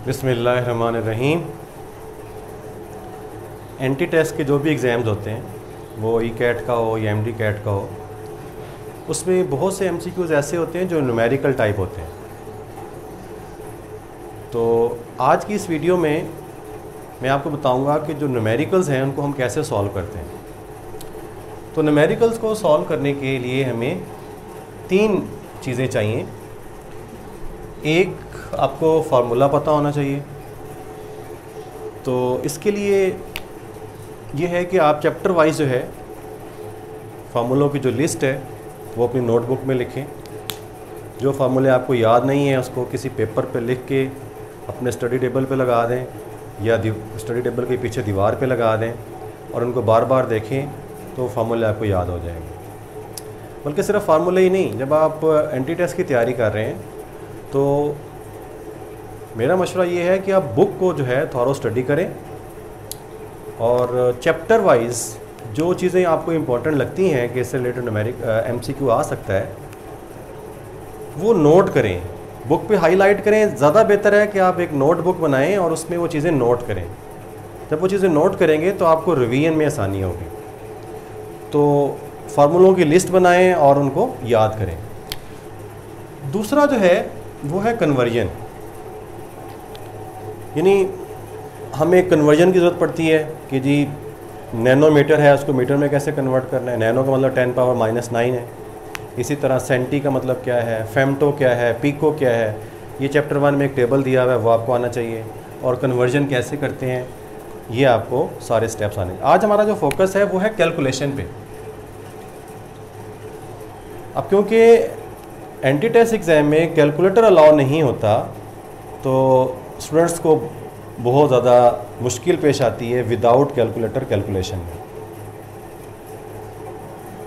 बिस्मिल्लाहिर्रहमानिर्रहीम। Anti test के जो भी एग्ज़ाम्स होते हैं, वो ई कैट का हो या एमडी कैट का हो, उसमें बहुत से एमसीक्यूज़ ऐसे होते हैं जो न्यूमेरिकल टाइप होते हैं। तो आज की इस वीडियो में मैं आपको बताऊंगा कि जो न्यूमेरिकल्स हैं उनको हम कैसे सॉल्व करते हैं। तो न्यूमेरिकल्स को सॉल्व करने के लिए हमें तीन चीज़ें चाहिए। एक, आपको फार्मूला पता होना चाहिए। तो इसके लिए ये है कि आप चैप्टर वाइज जो है फार्मूलों की जो लिस्ट है वो अपनी नोटबुक में लिखें। जो फार्मूले आपको याद नहीं है उसको किसी पेपर पे लिख के अपने स्टडी टेबल पे लगा दें या स्टडी टेबल के पीछे दीवार पे लगा दें और उनको बार बार देखें तो फार्मूले आपको याद हो जाएंगे। बल्कि सिर्फ फार्मूले ही नहीं, जब आप एंटी टेस्ट की तैयारी कर रहे हैं तो मेरा मशवरा ये है कि आप बुक को जो है थॉरो स्टडी करें और चैप्टर वाइज जो चीज़ें आपको इम्पोर्टेंट लगती हैं कि इससे रिलेटेड न्यूमेरिक एमसीक्यू आ सकता है वो नोट करें, बुक पे हाईलाइट करें। ज़्यादा बेहतर है कि आप एक नोटबुक बनाएं और उसमें वो चीज़ें नोट करें। जब वो चीज़ें नोट करेंगे तो आपको रिवीजन में आसानी होगी। तो फार्मूलों की लिस्ट बनाएं और उनको याद करें। दूसरा जो है वो है कन्वर्जन, यानी हमें कन्वर्जन की ज़रूरत पड़ती है कि जी नैनोमीटर है उसको मीटर में कैसे कन्वर्ट करना है। नैनो का मतलब 10⁻⁹ है। इसी तरह सेंटी का मतलब क्या है, फेमटो क्या है, पीको क्या है, ये चैप्टर 1 में एक टेबल दिया हुआ है वो आपको आना चाहिए। और कन्वर्जन कैसे करते हैं ये आपको सारे स्टेप्स आने। आज हमारा जो फोकस है वो है कैलकुलेशन पे। अब क्योंकि एंटी टेस्ट एग्ज़ाम में कैलकुलेटर अलाउ नहीं होता तो स्टूडेंट्स को बहुत ज़्यादा मुश्किल पेश आती है विदाउट कैलकुलेटर कैलकुलेशन में,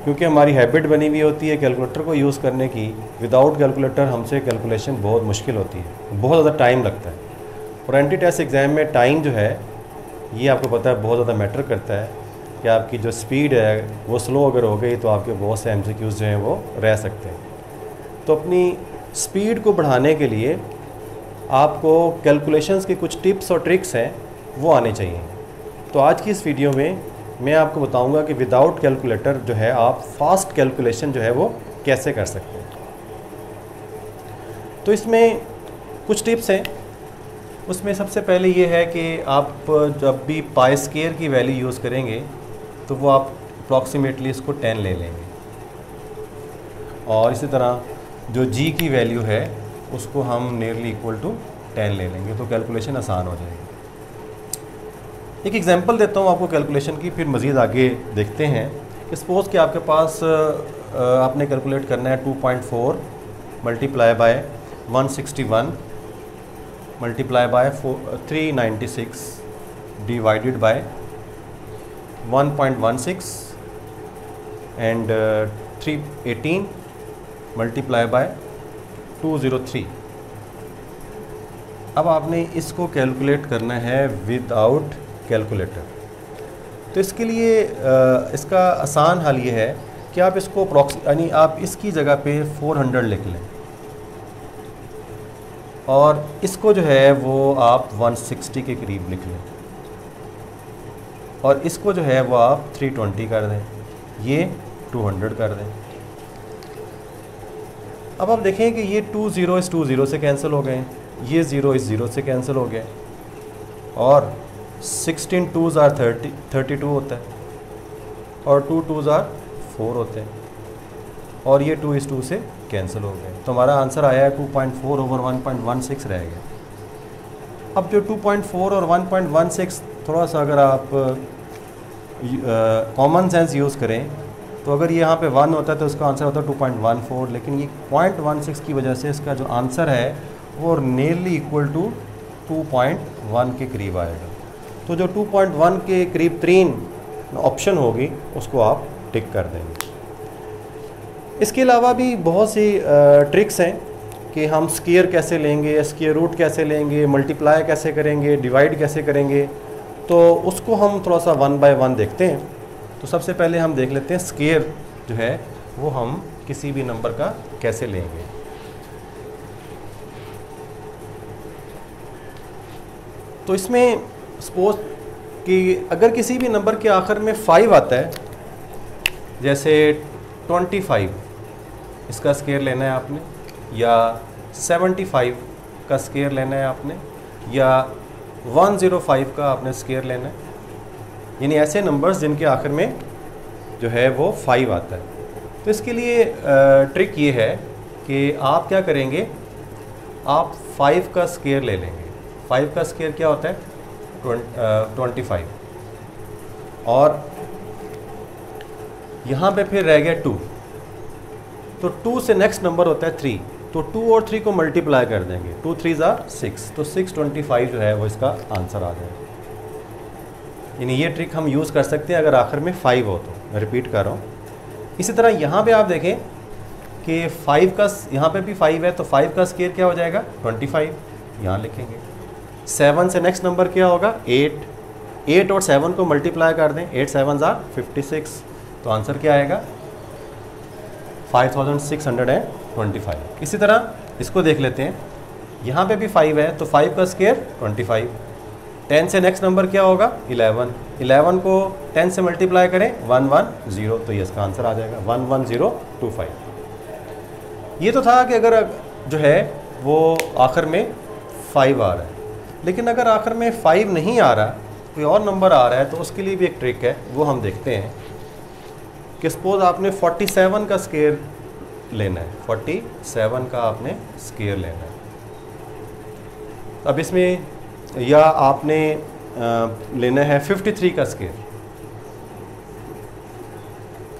क्योंकि हमारी हैबिट बनी हुई होती है कैलकुलेटर को यूज़ करने की। विदाउट कैलकुलेटर हमसे कैलकुलेशन बहुत मुश्किल होती है, बहुत ज़्यादा टाइम लगता है। और एंटी टेस्ट एग्ज़ाम में टाइम जो है ये आपको पता है बहुत ज़्यादा मैटर करता है कि आपकी जो स्पीड है वो स्लो अगर हो गई तो आपके बहुत से एमसीक्यूज़ जो हैं वो रह सकते हैं। तो अपनी स्पीड को बढ़ाने के लिए आपको कैलकुलेशंस की कुछ टिप्स और ट्रिक्स हैं वो आने चाहिए। तो आज की इस वीडियो में मैं आपको बताऊंगा कि विदाउट कैलकुलेटर जो है आप फास्ट कैलकुलेशन जो है वो कैसे कर सकते हैं। तो इसमें कुछ टिप्स हैं। उसमें सबसे पहले ये है कि आप जब भी पाई स्क्वायर की वैल्यू यूज़ करेंगे तो वो आप अप्रॉक्सीमेटली इसको 10 ले लेंगे और इसी तरह जो जी की वैल्यू है उसको हम नियरली इक्वल टू 10 ले लेंगे तो कैलकुलेशन आसान हो जाएगी। एक एग्जांपल देता हूँ आपको कैलकुलेशन की, फिर मज़ीद आगे देखते हैं कि सपोज़ कि आपके पास आपने कैलकुलेट करना है 2.4 multiply by 161 multiply by 396 divided by 1.16 and 318 multiply by 203। अब आपने इसको कैलकुलेट करना है विदाउट कैलकुलेटर। तो इसके लिए इसका आसान हल ये है कि आप इसको यानी आप इसकी जगह पे 400 लिख लें और इसको जो है वो आप 160 के करीब लिख लें और इसको जो है वो आप 320 कर दें, ये 200 कर दें। अब आप देखें कि ये 2 0 इस 2 0 से कैंसिल हो गए, ये 0 इस 0 से कैंसिल हो गए और 16 2s are 32 होता है और 2 2s are 4 होते हैं और ये 2 इस 2 से कैंसिल हो गए। तो हमारा आंसर आया है 2.4 ओवर 1.16 रह गया। अब जो 2.4 और 1.16 थोड़ा सा अगर आप कॉमन सेंस यूज़ करें तो अगर ये यहाँ पे 1 होता है तो इसका आंसर होता है 2.14, लेकिन ये 0.16 की वजह से इसका जो आंसर है वो नियरली इक्वल टू 2.1 के करीब आएगा। तो जो 2.1 के करीब 3 ऑप्शन होगी उसको आप टिक कर देंगे। इसके अलावा भी बहुत सी ट्रिक्स हैं कि हम स्क्वायर कैसे लेंगे, स्क्वायर रूट कैसे लेंगे, मल्टीप्लाई कैसे करेंगे, डिवाइड कैसे करेंगे। तो उसको हम थोड़ा सा 1 बाय 1 देखते हैं। तो सबसे पहले हम देख लेते हैं स्क्वायर जो है वो हम किसी भी नंबर का कैसे लेंगे। तो इसमें सपोज कि अगर किसी भी नंबर के आखिर में 5 आता है, जैसे 25 इसका स्केयर लेना है आपने, या 75 का स्केयर लेना है आपने, या 105 का आपने स्केयर लेना है, यानी ऐसे नंबर्स जिनके आखिर में जो है वो 5 आता है। तो इसके लिए ट्रिक ये है कि आप क्या करेंगे, आप 5 का स्केयर ले लेंगे। 5 का स्केयर क्या होता है? 25। और यहाँ पे फिर रह गया 2, तो 2 से नेक्स्ट नंबर होता है 3, तो 2 और 3 को मल्टीप्लाई कर देंगे, 2 3 ज़ा 6, तो 625 जो है वो इसका आंसर आ जाएगा। यानी ये ट्रिक हम यूज़ कर सकते हैं अगर आखिर में 5 हो तो। मैं रिपीट कर रहा हूँ। इसी तरह यहाँ पे आप देखें कि 5 का, यहाँ पे भी 5 है, तो 5 का स्केयर क्या हो जाएगा? 25, यहाँ लिखेंगे। 7 से नेक्स्ट नंबर क्या होगा? 8 और 7 को मल्टीप्लाई कर दें, 8 7 ज़ा 56, तो आंसर क्या आएगा? 5625। इसी तरह इसको देख लेते हैं, यहाँ पे भी 5 है, तो 5 का स्केयर 25। 10 से नेक्स्ट नंबर क्या होगा? 11 को 10 से मल्टीप्लाई करें, 110, तो ये इसका आंसर आ जाएगा 11025। ये तो था कि अगर जो है वो आखिर में 5 आ रहा है, लेकिन अगर आखिर में 5 नहीं आ रहा, कोई और नंबर आ रहा है, तो उसके लिए भी एक ट्रिक है, वो हम देखते हैं कि सपोज आपने 47 का स्केयर लेना है, 47 का आपने स्केयर लेना है। अब इसमें या आपने लेना है 53 का स्केयर,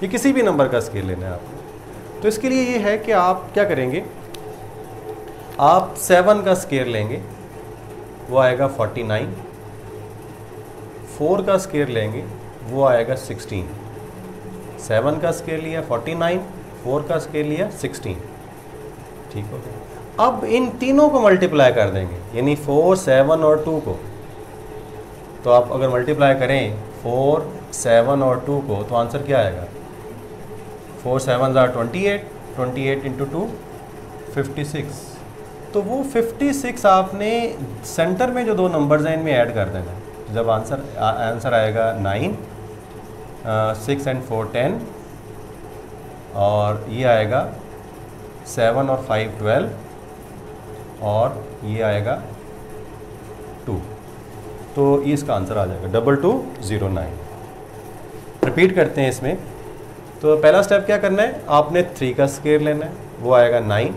ये किसी भी नंबर का स्केयर लेना है आपने। तो इसके लिए ये है कि आप क्या करेंगे, आप 7 का स्केयर लेंगे, वो आएगा 49। 4 का स्केयर लेंगे, वो आएगा 16। 7 का स्केयर लिया 49, 4 का स्केयर लिया 16, ठीक हो गया। अब इन तीनों को मल्टीप्लाई कर देंगे, यानी 4, 7 और 2 को। तो आप अगर मल्टीप्लाई करें 4, 7 और 2 को, तो आंसर क्या आएगा? 4 7 ज़ा 28, 28 इंटू 2 56। तो वो 56 आपने सेंटर में जो दो नंबर्स हैं इनमें ऐड कर देना। जब आंसर आएगा 9, 6 and 4 10, और ये आएगा 7 और 5 12, और ये आएगा 2, तो ये इसका आंसर आ जाएगा 2209। रिपीट करते हैं इसमें। तो पहला स्टेप क्या करना है, आपने 3 का स्केयर लेना है, वो आएगा 9।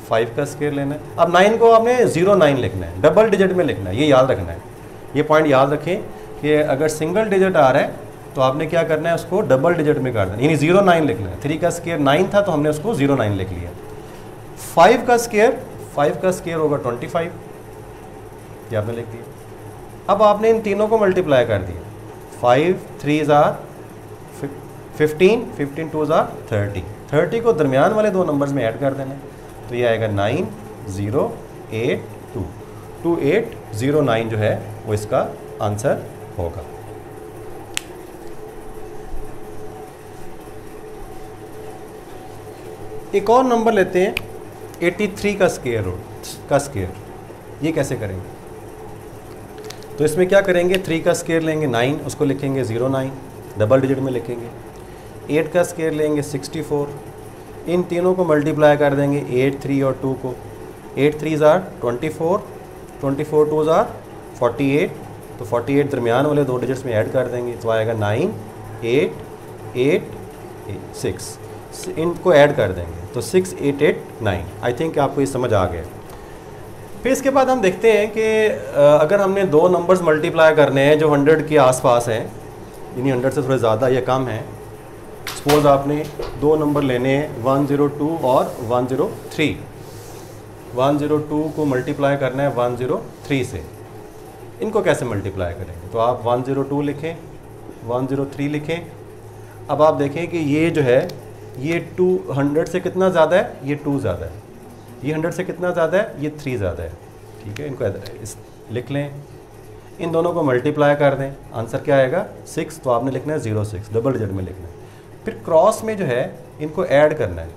5 का स्केयर लेना है, अब 9 को आपने 09 लिखना है, डबल डिजिट में लिखना है, ये याद रखना है। ये पॉइंट याद रखें कि अगर सिंगल डिजिट आ रहा है तो आपने क्या करना है, उसको डबल डिजिट में कर देना, यानी 09 लिखना है। 3 का स्केयर 9 था, तो हमने उसको 09 लिख लिया। 5 का स्केयर होगा 25, ये आपने लिख दिया। अब आपने इन तीनों को मल्टीप्लाई कर दिया, 5 3 ज़ा 15, 15 2 ज़ा 30, 30 को दरमियान वाले दो नंबर्स में ऐड कर देना, तो ये आएगा 9082, 2809 जो है वो इसका आंसर होगा। एक और नंबर लेते हैं 83 का स्केयर ये कैसे करेंगे? तो इसमें क्या करेंगे, 3 का स्केयर लेंगे 9, उसको लिखेंगे 09, डबल डिजिट में लिखेंगे। 8 का स्केयर लेंगे 64, इन तीनों को मल्टीप्लाई कर देंगे, 8 3 और 2 को। 8 3 ज़ा 24, 24 2 ज़ा 48, तो 48 दरमियान वाले दो डिजिट्स में ऐड कर देंगे, तो आएगा 9 8 8 6, इनको ऐड कर देंगे, तो 6 8 8 9। आई थिंक आपको ये समझ आ गया। फिर इसके बाद हम देखते हैं कि अगर हमने दो नंबर्स मल्टीप्लाई करने हैं जो 100 के आसपास हैं, यानी 100 से थोड़े ज़्यादा या कम हैं। सपोज आपने दो नंबर लेने हैं 102 और 103। 102 को मल्टीप्लाई करना है 103 से, इनको कैसे मल्टीप्लाई करेंगे? तो आप 102 लिखें, 103 लिखें। अब आप देखें कि ये जो है ये 200 से कितना ज़्यादा है, ये 2 ज़्यादा है, ये 100 से कितना ज़्यादा है, ये 3 ज़्यादा है, ठीक है। इनको लिख लें, इन दोनों को मल्टीप्लाई कर दें, आंसर क्या आएगा 6, तो आपने लिखना है 06, डबल डिजिट में लिखना है। फिर क्रॉस में जो है इनको ऐड करना है,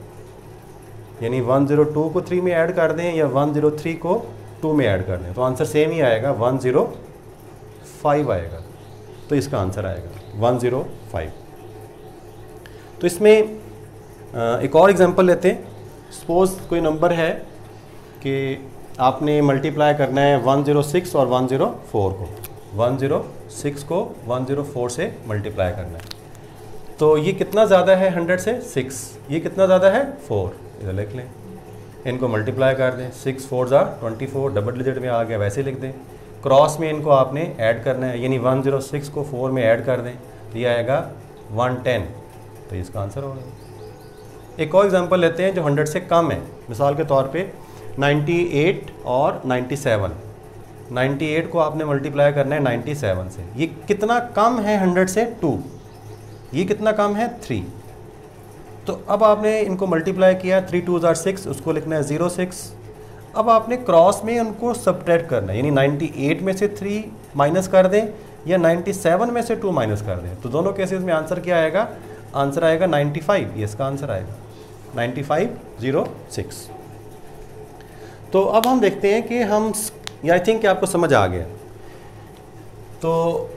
यानी 102 को 3 में ऐड कर दें या 103 को 2 में ऐड कर दें तो आंसर सेम ही आएगा, 105 आएगा। तो इसका आंसर आएगा 105। तो इसमें एक और एग्जांपल लेते हैं। सपोज़ कोई नंबर है कि आपने मल्टीप्लाई करना है 106 और 104 को, 106 को 104 से मल्टीप्लाई करना है। तो ये कितना ज़्यादा है 100 से? 6। ये कितना ज़्यादा है? 4। इधर लिख लें, इनको मल्टीप्लाई कर दें, 6 4 ज़ा 24, डबल डिजिट में आ गया, वैसे लिख दें। क्रॉस में इनको आपने ऐड करना है, यानी 106 को 4 में ऐड कर दें तो ये आएगा 110। तो इसका आंसर होगा। एक और एग्जांपल लेते हैं जो 100 से कम है। मिसाल के तौर पे 98 और 97। 98 को आपने मल्टीप्लाई करना है 97 से। ये कितना कम है 100 से? 2। ये कितना कम है? 3। तो अब आपने इनको मल्टीप्लाई किया, 3 2 ज़ा 6, उसको लिखना है 06। अब आपने क्रॉस में उनको सब्ट्रैक्ट करना है, यानी 98 में से 3 माइनस कर दें या 97 में से 2 माइनस कर दें। तो दोनों केसेस में आंसर क्या आएगा? आंसर आएगा 95। ये इसका आंसर आएगा 9506। तो अब हम देखते हैं कि हम, आई थिंक कि आपको समझ आ गया। तो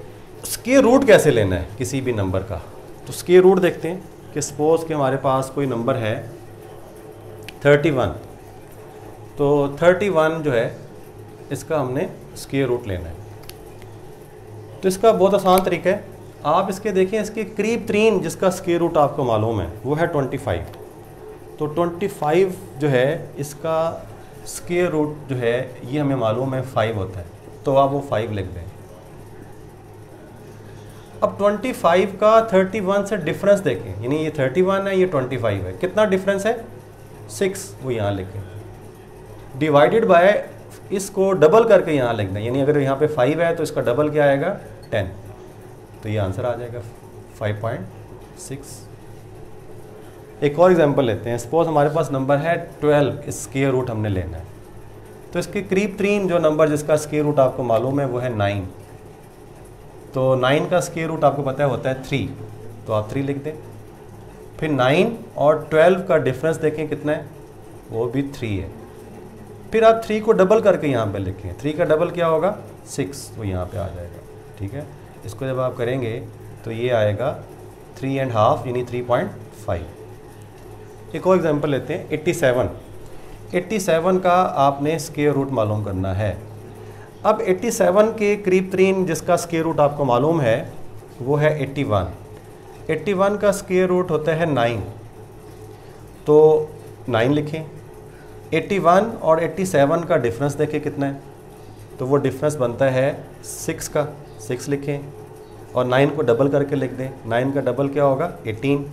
स्क्वायर रूट कैसे लेना है किसी भी नंबर का। तो स्क्वायर रूट देखते हैं कि सपोज़ कि हमारे पास कोई नंबर है 31। तो 31 जो है इसका हमने स्क्वायर रूट लेना है। तो इसका बहुत आसान तरीका है। आप इसके देखें, इसके करीब तरीन जिसका स्क्वायर रूट आपको मालूम है वो है 25। तो 25 जो है इसका स्क्वायर रूट जो है ये हमें मालूम है 5 होता है। तो आप वो 5 लिख दें। अब 25 का 31 से डिफरेंस देखें, यानी ये 31 है, ये 25 है, कितना डिफरेंस है? 6। वो यहाँ लिखें, डिवाइडेड बाय, इसको डबल करके यहाँ लिख दें, यानी अगर यहाँ पे 5 है तो इसका डबल क्या आएगा? 10। तो ये आंसर आ जाएगा 5.6। एक और एग्जांपल लेते हैं। सपोज हमारे पास नंबर है 12, इस स्क्वायर रूट हमने लेना है। तो इसके करीब तरीन जो नंबर जिसका स्क्वायर रूट आपको मालूम है वो है 9। तो 9 का स्क्वायर रूट आपको पता है होता है 3। तो आप 3 लिख दें। फिर 9 और 12 का डिफरेंस देखें कितना है? वो भी 3 है। फिर आप 3 को डबल करके यहाँ पे लिखें। 3 का डबल क्या होगा? 6। वो यहाँ पे आ जाएगा। ठीक है, इसको जब आप करेंगे तो ये आएगा 3.5 यानी 3.5। एक और एग्जांपल लेते हैं 87। 87 का आपने स्क्वायर रूट मालूम करना है। अब 87 के करीब तरीन जिसका स्क्वायर रूट आपको मालूम है वो है 81। 81 का स्क्वायर रूट होता है 9। तो 9 लिखें। 81 और 87 का डिफरेंस देखें कितना है? तो वो डिफरेंस बनता है 6 का। 6 लिखें और 9 को डबल करके लिख दें। 9 का डबल क्या होगा? 18।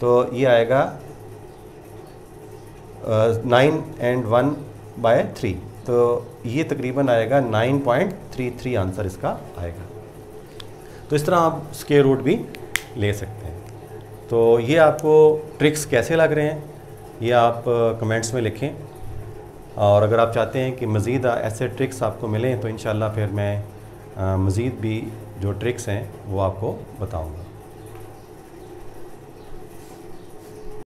तो ये आएगा 9 and 1/3। तो ये तकरीबन आएगा 9.33 आंसर इसका आएगा। तो इस तरह आप स्क्वायर रूट भी ले सकते हैं। तो ये आपको ट्रिक्स कैसे लग रहे हैं ये आप कमेंट्स में लिखें। और अगर आप चाहते हैं कि मज़ीद ऐसे ट्रिक्स आपको मिलें तो इंशाल्लाह फिर मैं मज़ीद भी जो ट्रिक्स हैं वो आपको बताऊंगा।